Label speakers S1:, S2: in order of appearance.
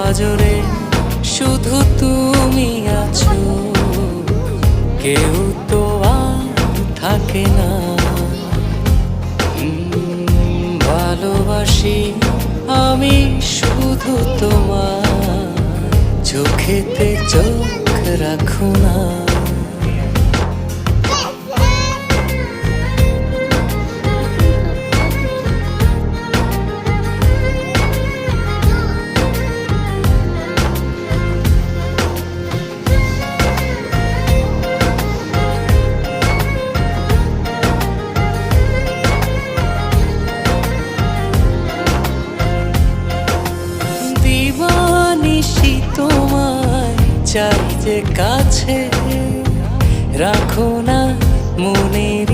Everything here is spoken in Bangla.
S1: পাজরে শুধু তুমি আছো, কেউ তো আর থাকে না। ভালোবাসি আমি শুধু তোমার, চোখেতে চোখ রাখো না। দিবানিশি তোমায় চাই যে কাছে, রাখো না মনের